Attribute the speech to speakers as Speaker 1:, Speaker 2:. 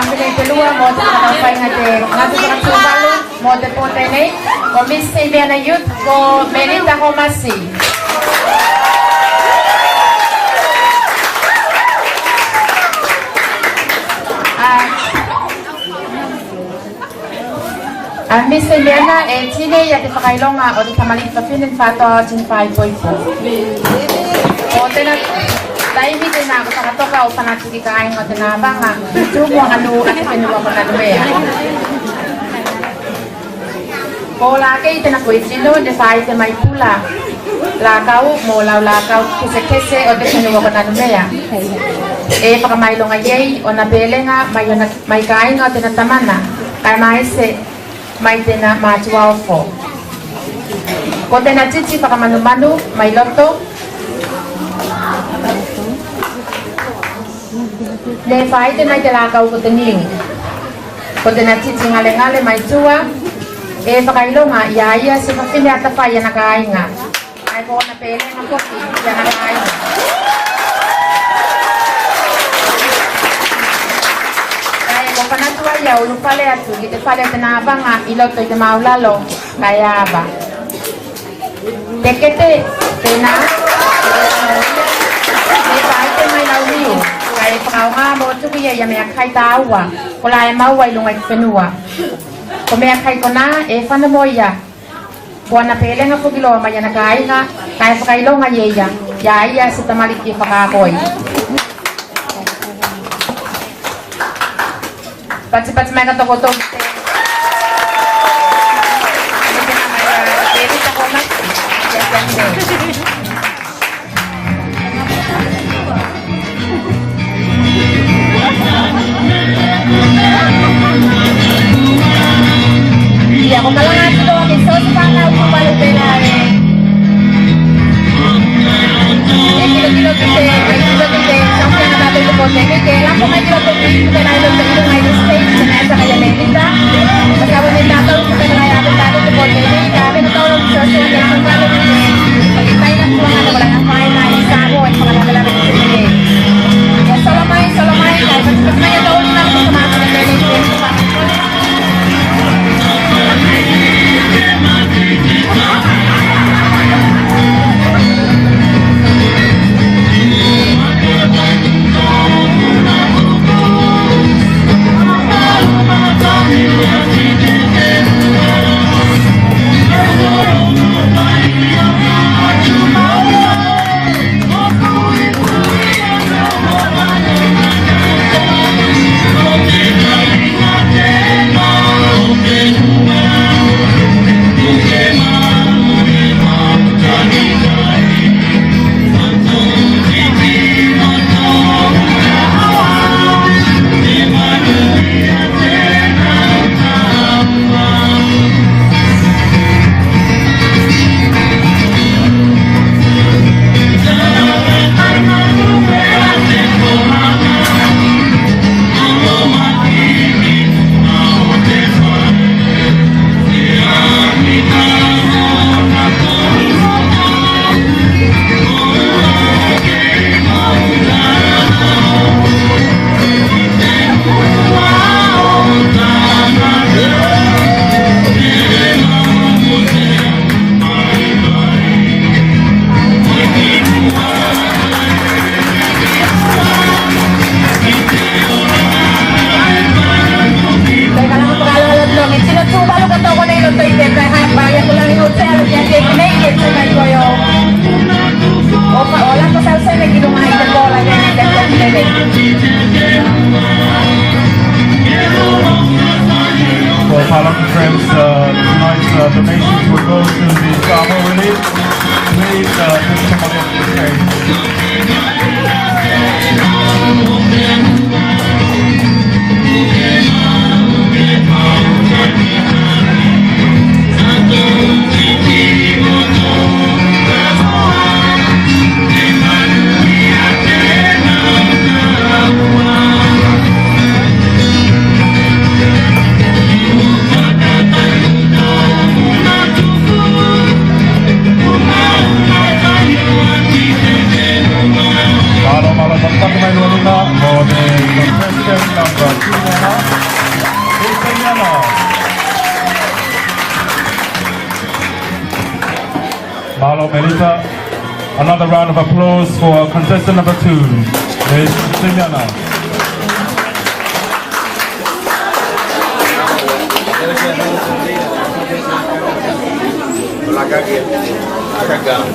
Speaker 1: pamilya kedua mo sa kapay nga te nga sa Sumalo mo te po tene ko Miss Silvia na youth ko Melinda Comasi. Miss Eliana Chile ya te pakailonga o te kamalit pa pinin pato chin 5.4. O tena taimi te na ko pakatoka o panatiki kain o tena banga tumo anu ati penuwa ko na lumea. Ko laki te na ko itino de fai te mai pula. Lakau mo lakau kese o te penuwa ko na lumea. E pakamailonga yei o na belenga mai kain o tena tamana. Kaya maese may tena machuao po. Ko tena chichi pakamanu-manu, may loto. Le fai tena jalakaw ko teniw. Ko tena chichi ngale-ngale, may chua. E pakailo nga, yaya si papili at pa, yan nakain nga. Ay ko na pele ng kopi, yan nakain nga. Panatwa ya ulu pale atu kita pale tena abanga iloto ite maulalo kaya aba tekete tena ni paite mai lauliu kaya pakaunga mo tu ya ya me kai tawa kola e mau wai lungai penua ko me kai kona e fana moya buana pele nga pugilo ma ya nakai nga kaya pakailo nga yeya ya ya sa tamaliki pakakoi. Pati may katokotog te. Iya, ako malangan ito. Kiso sa pangaw ko palupela eh. Kilo-kilo kite, may kilo-kite. Sampai na natin ito po. Kailan po may kilo-kite. Kailan ito sa United States. Sa kaya Melinda. Magkawin din natin sa pinangayapin natin ito po. Kami natawag sa social media. Pag-itay na po mga wala ng fine na isago at mga nagalapit sa sige. Yes, solomay. Kahit pag may natawag natin sa mga pinagdalagin.
Speaker 2: Mahalo, Melissa. Another round of applause for contestant number 2, Ms. Simiana.
Speaker 3: Wala kagyan.